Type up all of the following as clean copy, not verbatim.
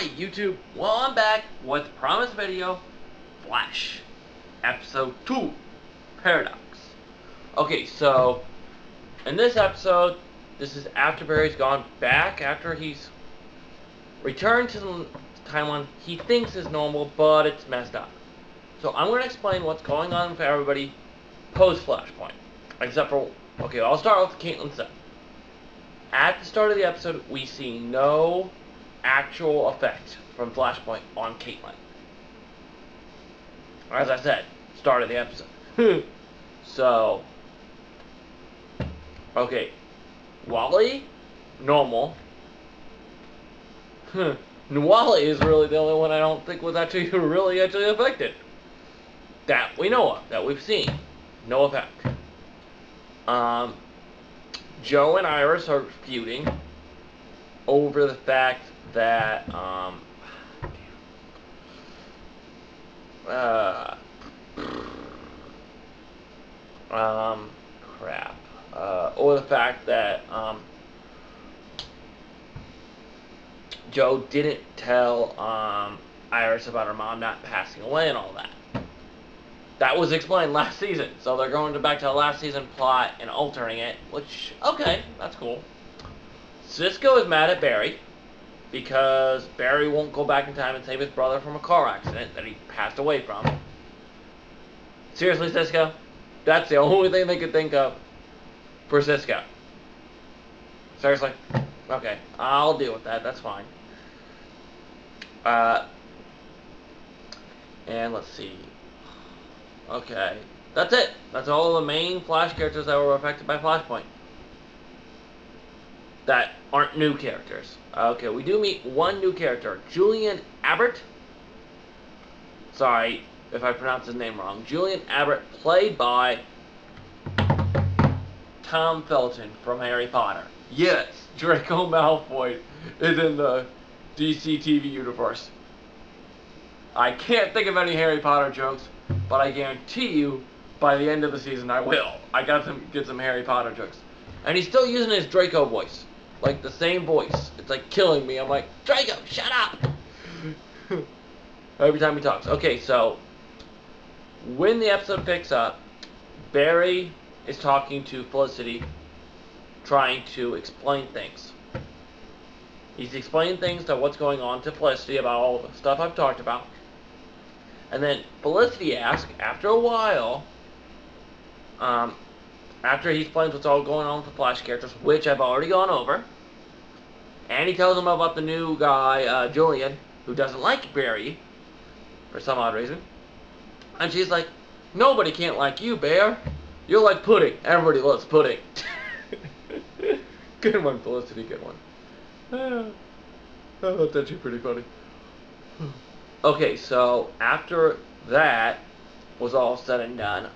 Alright, YouTube, well, I'm back with the promised video, Flash, Episode 2, Paradox. Okay, so, in this episode, this is after Barry's gone back, after he's returned to the timeline he thinks is normal, but it's messed up. So, I'm going to explain what's going on for everybody post-Flashpoint. Except for, okay, I'll start with Caitlyn's stuff. At the start of the episode, we see no actual effect from Flashpoint on Caitlyn. As I said, start of the episode. So, okay, Wally, normal. Wally is really the only one I don't think was actually really affected. That we know of, that we've seen. No effect. Joe and Iris are feuding over the fact that, or the fact that, Joe didn't tell, Iris about her mom not passing away and all that. That was explained last season, so they're going back to the last season plot and altering it, which, okay, that's cool. Cisco is mad at Barry because Barry won't go back in time and save his brother from a car accident that he passed away from. Seriously, Cisco? That's the only thing they could think of for Cisco. Seriously? Okay, I'll deal with that, that's fine. And let's see. Okay, that's it. That's all the main Flash characters that were affected by Flashpoint. That aren't new characters. Okay, we do meet one new character, Julian Abbott. Sorry if I pronounced his name wrong. Julian Abbott, played by Tom Felton from Harry Potter. Yes, Draco Malfoy is in the DC TV universe. I can't think of any Harry Potter jokes, but I guarantee you, by the end of the season, I will. I got to get some Harry Potter jokes. And he's still using his Draco voice. Like, the same voice. It's like killing me. I'm like, Draco, shut up! Every time he talks. Okay, so, when the episode picks up, Barry is talking to Felicity, trying to explain things. He's explaining things to what's going on to Felicity about all the stuff I've talked about. And then Felicity asks, after a while, after he explains what's all going on with the Flash characters, which I've already gone over, and he tells them about the new guy, Julian, who doesn't like Barry, for some odd reason. And she's like, nobody can't like you, Bear. You're like pudding. Everybody loves pudding. Good one, Felicity, good one. Oh, that's actually pretty funny. Okay, so after that was all said and done,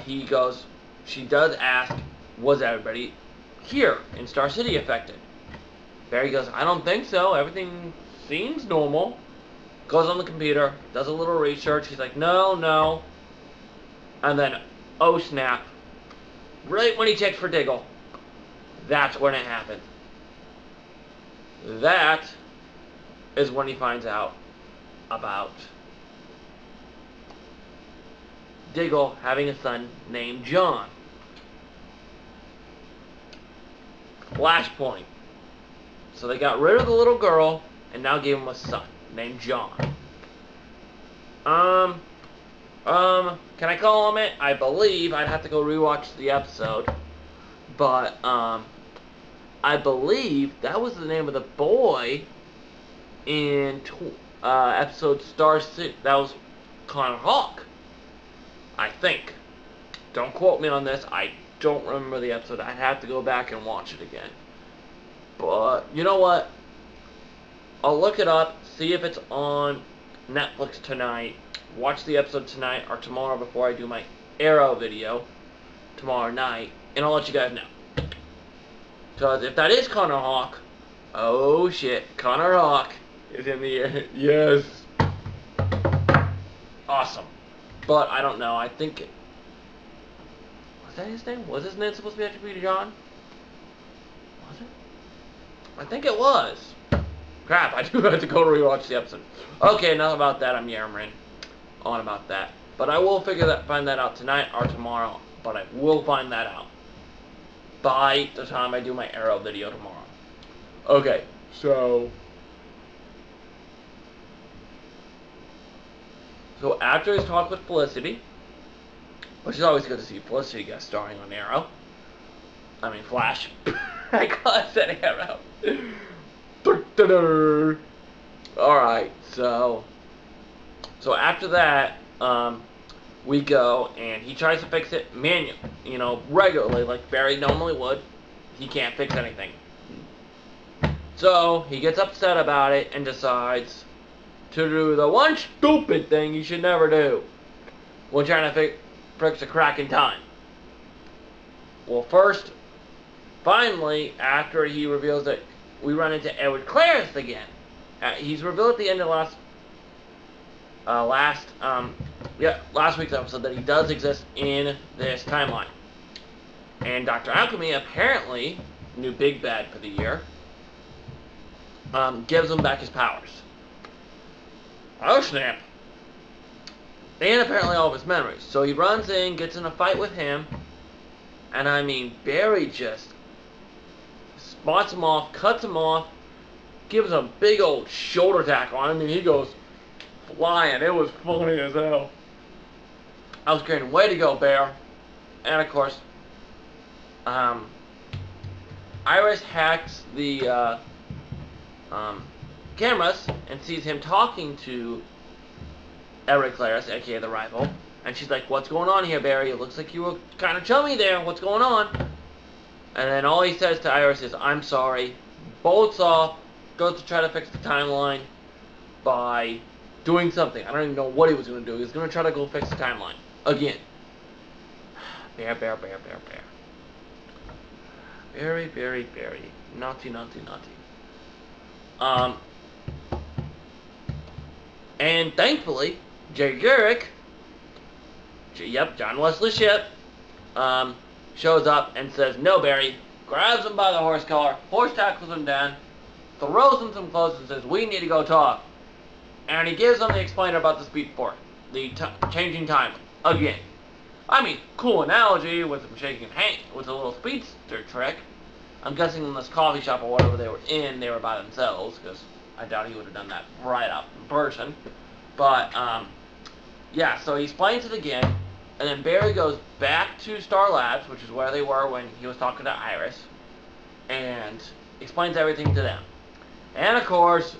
he goes, she does ask, was everybody here in Star City affected? Barry goes, I don't think so, everything seems normal. Goes on the computer, does a little research, he's like, no. And then, oh snap, right when he checks for Diggle, that's when it happened. That is when he finds out about Diggle having a son named John. Flashpoint. So they got rid of the little girl and now gave him a son named John. Can I call him it? I believe I'd have to go rewatch the episode, but I believe that was the name of the boy in episode Star City. That was Connor Hawk, I think. Don't quote me on this. I don't remember the episode. I'd have to go back and watch it again. But you know what? I'll look it up, see if it's on Netflix tonight. Watch the episode tonight or tomorrow before I do my Arrow video tomorrow night, and I'll let you guys know. Because if that is Connor Hawk, oh shit, Connor Hawk is in the air. Yes. Awesome. But I don't know. I think it... Was that his name? Was his name supposed to be actually John? Was it? I think it was. Crap, I do have to go rewatch the episode. Okay, enough about that. I'm yammering on about that. But I will find that out tonight or tomorrow. But I will find that out by the time I do my Arrow video tomorrow. Okay, so after his talk with Felicity, which is always good to see Felicity guest starring on Arrow. I mean Flash. I said Arrow. Alright, so after that, we go and he tries to fix it manually, regularly, like Barry normally would. He can't fix anything. So he gets upset about it and decides to do the one stupid thing you should never do when trying to fix a crack in time. Well, first, finally, after he reveals that we run into Edward Claris again. He's revealed at the end of last week's episode that he does exist in this timeline. And Dr. Alchemy, apparently, new big bad for the year, gives him back his powers. Oh snap. And apparently all of his memories. So he runs in, gets in a fight with him, and I mean, Barry just spots him off, cuts him off, gives him a big old shoulder tackle on him, and he goes flying. It was funny as hell. I was screaming, way to go, Bear. And of course, Iris hacks the cameras and sees him talking to Edward Claris, aka the rival, and she's like, what's going on here, Barry? It looks like you were kind of chummy there. What's going on? And then all he says to Iris is, I'm sorry. Bolts off, goes to try to fix the timeline by doing something. I don't even know what he was going to do. He was going to try to go fix the timeline. Again. Bear. Very. Naughty. And thankfully, Jay Garrick, John Wesley Shipp, shows up and says, no, Barry, grabs him by the horse collar, horse tackles him down, throws him some clothes and says, we need to go talk. And he gives him the explainer about the speed fork, the changing time, again. I mean, cool analogy with him shaking hands with a little speedster trick. I'm guessing in this coffee shop or whatever they were in, they were by themselves, because I doubt he would have done that right up in person. But, yeah, so he explains it again, and then Barry goes back to Star Labs, which is where they were when he was talking to Iris, and explains everything to them. And, of course,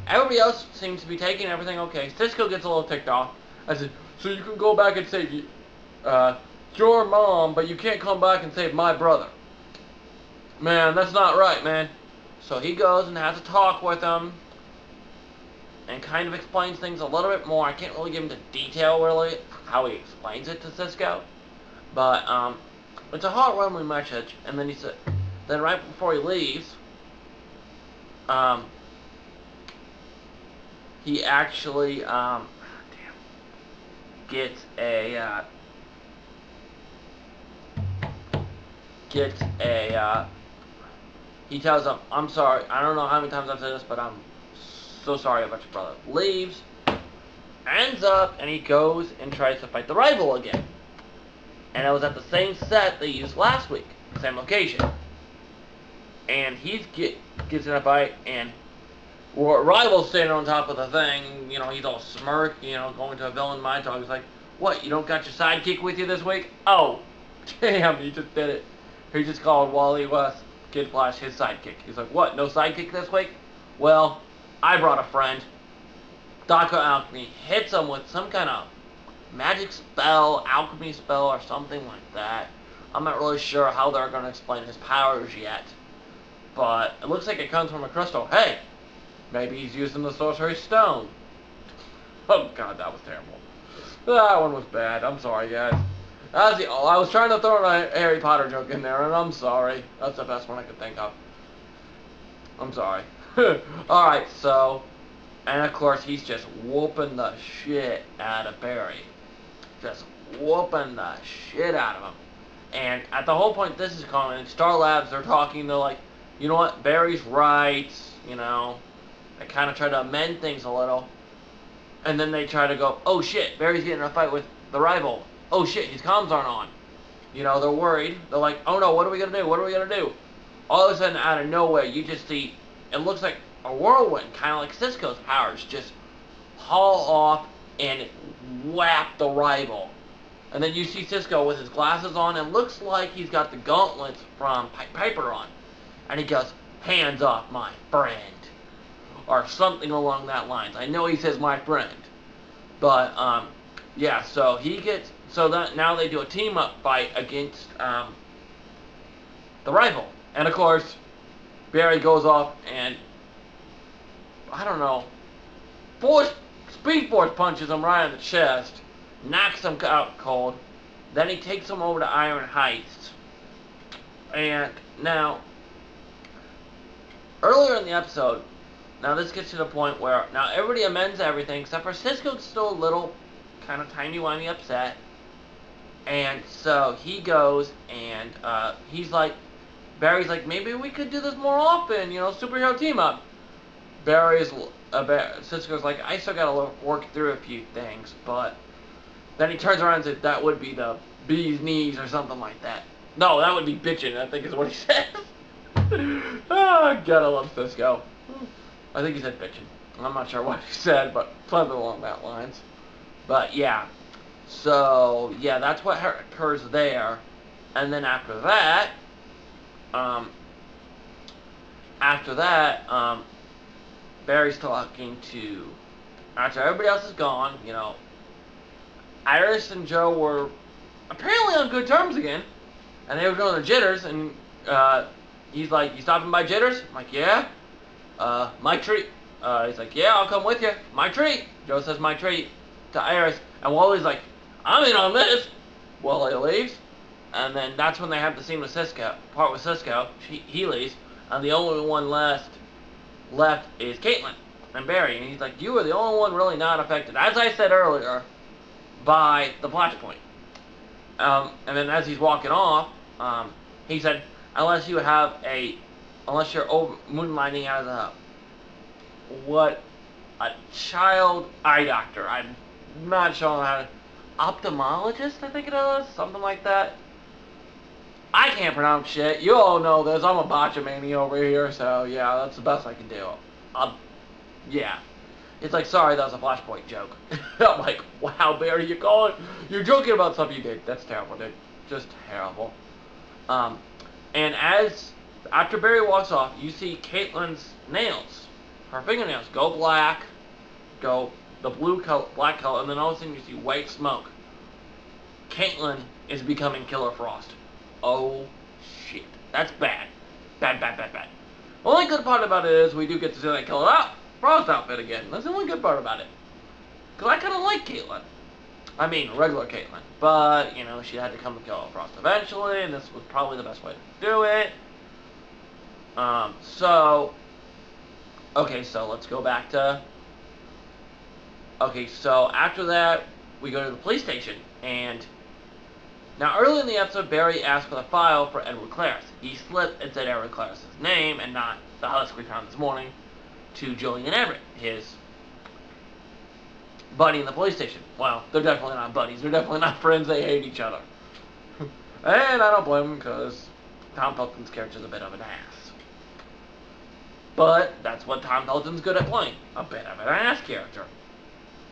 everybody else seems to be taking everything okay. Cisco gets a little ticked off. I said, so you can go back and save your mom, but you can't come back and save my brother. Man, that's not right, man. So he goes and has a talk with him and kind of explains things a little bit more. I can't really give him the detail, really, how he explains it to Cisco. But, it's a heartwarming message. And then he said, then right before he leaves, he actually, he tells him, I'm sorry, I don't know how many times I've said this, but I'm so sorry about your brother. Leaves, ends up, and he goes and tries to fight the rival again. And it was at the same set they used last week, same location. And he gets in a fight, and rival's standing on top of the thing, he's all smirk, going to a villain mind talk. He's like, what, you don't got your sidekick with you this week? Oh, damn, he just did it. He just called Wally West, Kid Flash, his sidekick. He's like, what, no sidekick this week? Well, I brought a friend. Dr. Alchemy hits him with some kind of magic spell, alchemy spell, or something like that. I'm not really sure how they're going to explain his powers yet. But it looks like it comes from a crystal. Hey, maybe he's using the Sorcerer's Stone. Oh god, that was terrible. That one was bad. I'm sorry, guys. I was trying to throw a Harry Potter joke in there, and I'm sorry. That's the best one I could think of. I'm sorry. Alright, so, and of course, he's just whooping the shit out of Barry. Just whooping the shit out of him. And at the whole point this is calling, in Star Labs, they're talking, they're like, you know what, Barry's right, you know, they kind of try to amend things a little, and then they try to go, oh shit, Barry's getting in a fight with the rival, oh shit, his comms aren't on, you know, they're worried, they're like, oh no, what are we gonna do, what are we gonna do? All of a sudden, out of nowhere, you just see, it looks like a whirlwind, kind of like Cisco's powers, just haul off and whap the rival. And then you see Cisco with his glasses on, and looks like he's got the gauntlets from Piper on. And he goes, hands off my friend. Or something along that lines. I know he says my friend. But, yeah, so he gets, so that now they do a team-up fight against, the rival. And of course, Barry goes off and, I don't know, Speed Force punches him right in the chest, knocks him out cold. Then he takes him over to Iron Heights. And now, earlier in the episode, now this gets to the point where, now everybody amends everything, except for Cisco's still a little, kind of timey-wimey upset. And so he goes and he's like, Barry's like, maybe we could do this more often, you know, superhero team up. Cisco's like, I still gotta work through a few things, but then he turns around and says, that would be the bee's knees or something like that. No, that would be bitchin', I think is what he says. Oh, God, I love Cisco. I think he said bitchin'. I'm not sure what he said, but something along that lines. But yeah, so yeah, that's what occurs there. And then after that, Barry's talking to, after everybody else is gone, you know, Iris and Joe were apparently on good terms again, and they were going to Jitters, and he's like, you stopping by Jitters? I'm like, yeah. My treat. He's like, yeah, I'll come with you. My treat. Joe says my treat to Iris, and Wally's like, I'm in on this. Wally leaves, and then that's when they have the scene with Cisco, he leaves, and the only one left is Caitlin and Barry, and he's like, you are the only one really not affected, as I said earlier, by the flashpoint. And then as he's walking off, he said, unless you're moonlighting as a child eye doctor. I'm not sure how to, ophthalmologist, I think it is, something like that. I can't pronounce shit. You all know this. I'm a botchamania over here, so yeah, that's the best I can do. Yeah. It's like, sorry, that was a flashpoint joke. I'm like, wow, Barry, you're joking about something you did. That's terrible, dude. Just terrible. And after Barry walks off, you see Caitlin's nails, her fingernails, go black, go the black color, and then all of a sudden you see white smoke. Caitlin is becoming Killer Frost. Oh, shit. That's bad. Bad. The only good part about it is we do get to see that Killer Frost outfit again. That's the only good part about it. Because I kind of like Caitlin. I mean, regular Caitlin. But, you know, she had to come to Killer Frost eventually, and this was probably the best way to do it. Okay, so let's go back to... Okay, so after that, we go to the police station, and... Now, early in the episode, Barry asked for the file for Edward Claris. He slipped and said Edward Claris' name, and not the husk we found this morning, to Julian Everett, his buddy in the police station. Well, they're definitely not buddies. They're definitely not friends. They hate each other. And I don't blame them, because Tom Felton's character is a bit of an ass. But that's what Tom Felton's good at playing. A bit of an ass character.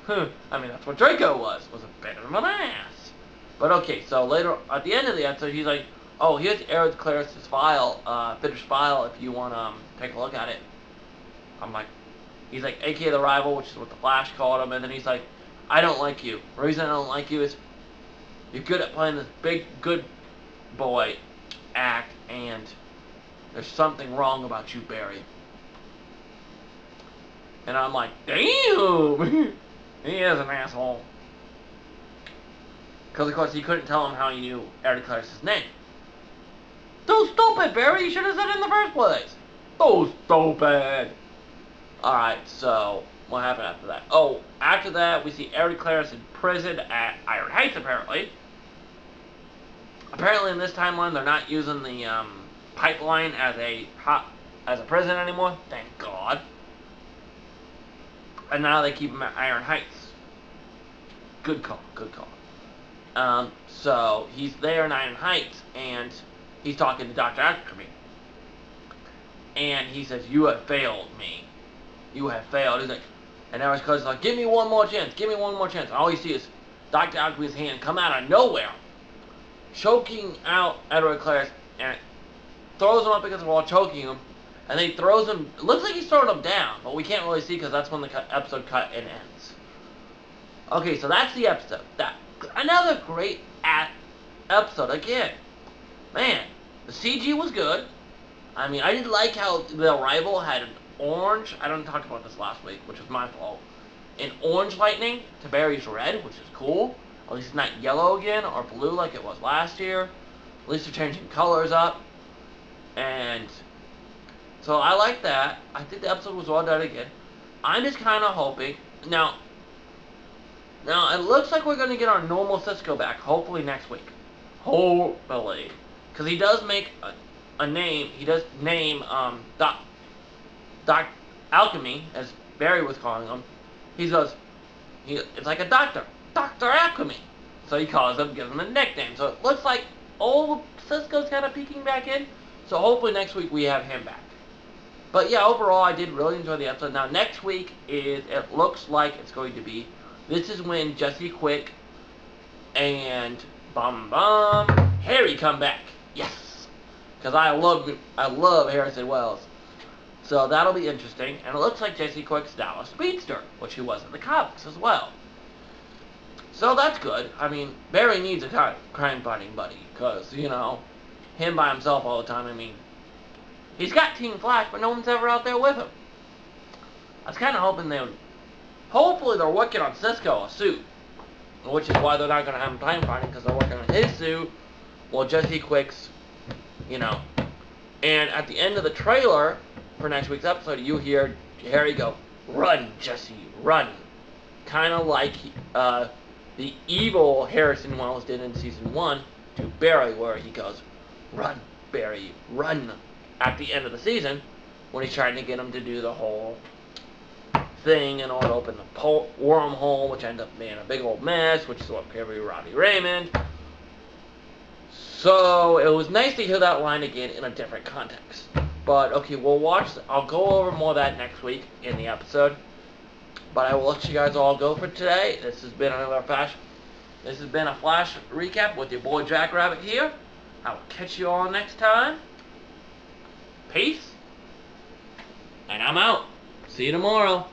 I mean, that's what Draco was a bit of an ass. But okay, so later, at the end of the episode, he's like, oh, here's Edward Claris' file, finished file, if you want to take a look at it. I'm like, he's like, aka the rival, which is what the Flash called him, and then he's like, I don't like you. The reason I don't like you is you're good at playing this big, good boy act, and there's something wrong about you, Barry. And I'm like, damn! He is an asshole. Because, of course, he couldn't tell him how he knew Edward Claris' name. So stupid, Barry! You should have said it in the first place! So stupid! Alright, so, what happened after that? Oh, after that, we see Edward Claris in prison at Iron Heights, apparently. Apparently, in this timeline, they're not using the pipeline as a as a prison anymore. Thank God. And now they keep him at Iron Heights. Good call. Good call. So he's there in Iron Heights, and he's talking to Dr. Alchemy. And he says, "You have failed me. You have failed." He's like, and now his cousin's like, "Give me one more chance. Give me one more chance." And all you see is Dr. Alchemy's hand come out of nowhere, choking out Edward Claris, and throws him up against the wall, choking him. And then he throws him. It looks like he's throwing him down, but we can't really see because that's when the episode cut and ends. Okay, so that's the episode. Another great episode again. Man, the CG was good. I mean, I did like how the Arrival had an orange. I didn't talk about this last week, which was my fault. An orange lightning to Barry's red, which is cool. At least it's not yellow again or blue like it was last year. At least they're changing colors up. And so I like that. I think the episode was well done again. I'm just kind of hoping. Now it looks like we're going to get our normal Cisco back, hopefully next week. Hopefully. Because he does make a name. He does name Doc Alchemy, as Barry was calling him. It's like a doctor. Dr. Alchemy. So he calls him, gives him a nickname. So it looks like old Cisco's kind of peeking back in. So hopefully next week we have him back. But yeah, overall I did really enjoy the episode. Now next week it looks like it's going to be, this is when Jesse Quick and Harry come back. Yes! Because I love Harrison Wells. So that'll be interesting. And it looks like Jesse Quick's now a speedster, which he was in the comics as well. So that's good. I mean, Barry needs a crime-fighting buddy. Because, you know, him by himself all the time, I mean, he's got Team Flash, but no one's ever out there with him. I was kind of hoping they would. Hopefully they're working on Cisco, a suit. Which is why they're not going to have him time fighting, because they're working on his suit. Well, Jesse Quick's, you know. And at the end of the trailer for next week's episode, you hear Harry go, "Run, Jesse, run." Kind of like the evil Harrison Wells did in Season 1 to Barry, where he goes, "Run, Barry, run," at the end of the season, when he's trying to get him to do the whole thing in order to open the wormhole, which ended up being a big old mess, which is what carried Robbie Raymond. So it was nice to hear that line again in a different context. But okay, I'll go over more of that next week in the episode. But I will let you guys all go for today. This has been a Flash recap with your boy Jackrabbit here. I will catch you all next time. Peace. And I'm out. See you tomorrow.